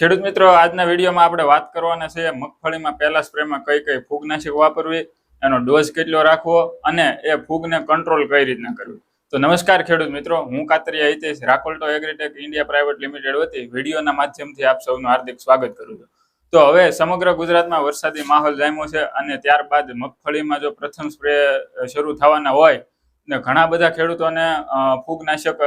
ખેડૂત મિત્રો, આજના વિડીયોમાં આપણે વાત કરવાના છે મગફળીમાં પહેલા સ્પ્રેમાં કઈ કઈ ફૂગનાશક વાપરવી, એનો ડોઝ કેટલો રાખવો અને એ ફૂગને કંટ્રોલ કઈ રીતના કરવી. તો નમસ્કાર ખેડૂત મિત્રો, હું Katariya Hitesh Rakolto agritech India private limited વતી વિડીયોના માધ્યમથી આપ સૌનું હાર્દિક સ્વાગત કરું છું. તો હવે સમગ્ર ગુજરાતમાં વરસાદી માહોલ જામ્યો છે અને ત્યારબાદ મગફળીમાં જો પ્રથમ સ્પ્રે શરૂ થવાના હોય ને ઘણા બધા ખેડૂતોને ફૂગનાશક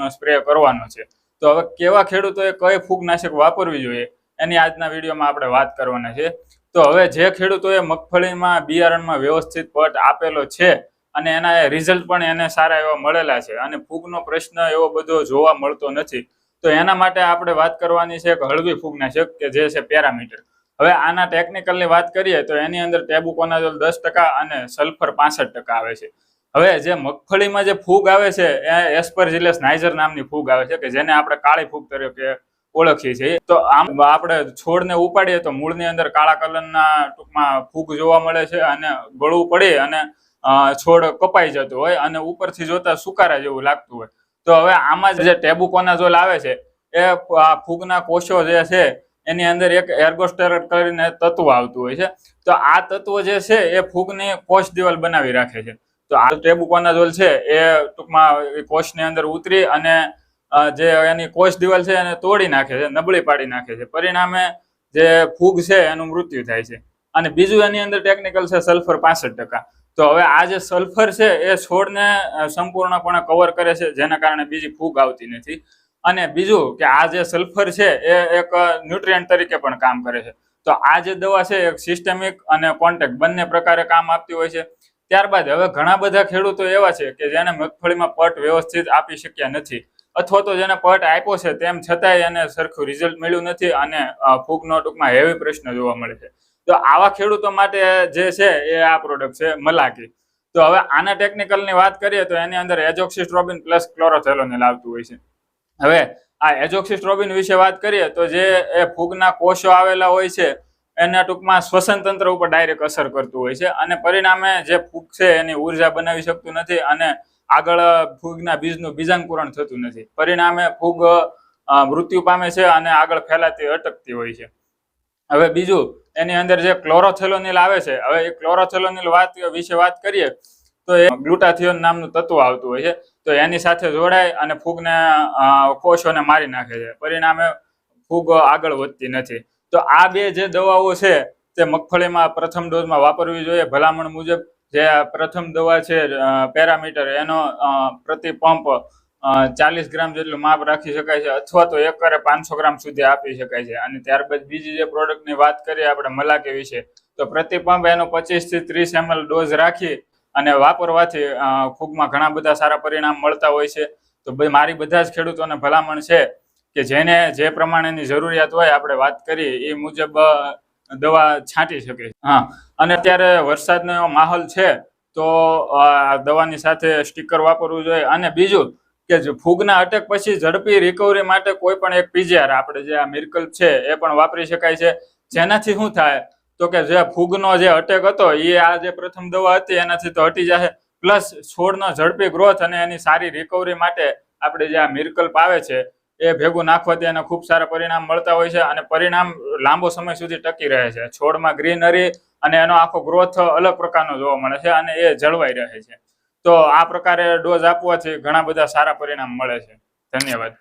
નો સ્પ્રે કરવાનો છે. તો હવે કેવા ખેડૂતોએ કઈ ફૂગનાશક વાપરવી જોઈએ એની આજના વિડીયોમાં આપણે વાત કરવાના છે. તો હવે જે ખેડૂતોએ મગફળીમાં બિયારણમાં વ્યવસ્થિત પટ આપેલો છે અને એના રિઝલ્ટ પણ એને સારા એવા મળેલા છે અને ફૂગનો પ્રશ્ન એવો બધો જોવા મળતો નથી, તો એના માટે આપણે વાત કરવાની છે એક હળવી ફૂગનાશક કે જે છે પેરામીટર. હવે આના ટેકનિકલની વાત કરીએ તો એની અંદર ટેબુકોનાઝોલ 10% અને સલ્ફર 65% આવે છે. હવે જે મગફળીમાં જે ફૂગ આવે છે એ એસ્પરજીલસ નાઇજર નામની ફૂગ આવે છે કે જેને આપણે કાળી ફૂગ તરીકે ઓળખીએ છીએ. તો આમ આપણે છોડને ઉપાડીએ તો મૂળની અંદર કાળા કલરના ટૂંકમાં ફૂગ જોવા મળે છે અને ગળું પડી અને છોડ કપાઈ જતો હોય અને ઉપરથી જોતા સુકારા જેવું લાગતું હોય. તો હવે આમાં જે ટેબુકોનાઝોલ આવે છે એ ફૂગના કોષો જે છે એની અંદર એક એર્ગોસ્ટેરોઇડ કરીને તત્વ આવતું હોય છે. તો આ તત્વ જે છે એ ફૂગની કોષ દિવાલ બનાવી રાખે છે. તો આ ટેબુકોનાઝોલ છે એ ટૂંકમાં કોષની અંદર ઉતરી અને જે એની કોષ દિવાલ છે એને તોડી નાખે છે, નબળી પાડી નાખે છે. પરિણામે જે ફૂગ છે એનું મૃત્યુ થાય છે. અને બીજું એની અંદર ટેકનિકલ છે સલ્ફર 65%. તો હવે આ જે સલ્ફર છે એ છોડને સંપૂર્ણપણે કવર કરે છે, જેના કારણે બીજી ફૂગ આવતી નથી. અને બીજું કે આ જે સલ્ફર છે એ એક ન્યુટ્રિયન્ટ તરીકે પણ કામ કરે છે. તો આ જે દવા છે એક સિસ્ટેમિક અને કોન્ટેક્ટ બંને પ્રકારે કામ આપતી હોય છે. ત્યારબાદ હવે ઘણા બધા ખેડૂતો એવા છે કે જેને મગફળીમાં પટ વ્યવસ્થિત આપી શક્યા નથી, અથવા તો જેને પટ આપ્યો છે તેમ છતાંય એને સરખું રિઝલ્ટ મળ્યું નથી અને ફૂગનો ટૂંકમાં હેવી પ્રશ્ન જોવા મળે છે. તો આવા ખેડૂતો માટે જે છે એ આ પ્રોડક્ટ છે મલાકી. તો હવે આના ટેકનિકલની વાત કરીએ તો એની અંદર એઝોક્સિસ્ટ્રોબિન પ્લસ ક્લોરોથેલોનિલ આવતું હોય છે. હવે આ એઝોક્સિસ્ટ્રોબિન વિશે વાત કરીએ તો જે એ ફૂગના કોષો આવેલા હોય છે એના ટૂંકમાં શ્વસન તંત્ર ઉપર ડાયરેક્ટ અસર કરતું હોય છે અને પરિણામે જે ફૂગ છે એની ઉર્જા બનાવી શકતું નથી અને આગળ ફૂગના બીજનું બીજાંકુરણ થતું નથી. પરિણામે ફૂગ મૃત્યુ પામે છે અને આગળ ફેલાતી અટકતી હોય છે. હવે બીજું એની અંદર જે ક્લોરોથેલોનિલ આવે છે, હવે એ ક્લોરોથેલોનિલ વિશે વાત કરીએ તો એ ગ્લુટાથિયોન નામનું તત્વ આવતું હોય છે. તો એની સાથે જોડાય અને ફૂગને કોષોને મારી નાખે છે. પરિણામે ફૂગ આગળ વધતી નથી. તો આ બે જે દવાઓ છે તે મગફળીમાં પ્રથમ ડોઝમાં વાપરવી જોઈએ. ભલામણ મુજબ જે પ્રથમ દવા છે પેરામીટર એનો પ્રતિ પંપ 40 ગ્રામ જેટલું માપ રાખી શકાય છે, અથવા તો એકરે 500 ગ્રામ સુધી આપી શકાય છે. અને ત્યારબાદ બીજી જે પ્રોડક્ટની વાત કરીએ આપણે મલાકી વિશે, તો પ્રતિ પંપ એનો 25 થી 30 ml ડોઝ રાખી અને વાપરવાથી ફૂગમાં ઘણા બધા સારા પરિણામ મળતા હોય છે. તો મારી બધા જ ખેડૂતોને ભલામણ છે કે જેને જે પ્રમાણેની જરૂરિયાત હોય આપણે વાત કરી એ મુજબ દવા છાંટી શકે. હા, અને અત્યારે વરસાદનો માહોલ છે તો દવાની સાથે સ્ટીકર વાપરવું જોઈએ. અને બીજું કે ફૂગના અટેક પછી ઝડપી રિકવરી માટે કોઈ પણ એક પીજીઆર આપણે જે આ મિરકલ છે એ પણ વાપરી શકાય છે. જેનાથી શું થાય તો કે જે ફૂગનો જે અટેક હતો એ આ જે પ્રથમ દવા હતી એનાથી તો હટી જશે, પ્લસ છોડનો ઝડપી ગ્રોથ અને એની સારી રિકવરી માટે આપણે જે આ મિરકલ્પ આવે છે એ ભેગું નાખવાથી એને ખૂબ સારા પરિણામ મળતા હોય છે અને પરિણામ લાંબો સમય સુધી ટકી રહે છે. છોડમાં ગ્રીનરી અને એનો આખો ગ્રોથ અલગ પ્રકારનો જોવા મળે છે અને એ જળવાઈ રહે છે. તો આ પ્રકારે ડોઝ આપવાથી ઘણા બધા સારા પરિણામ મળે છે. ધન્યવાદ.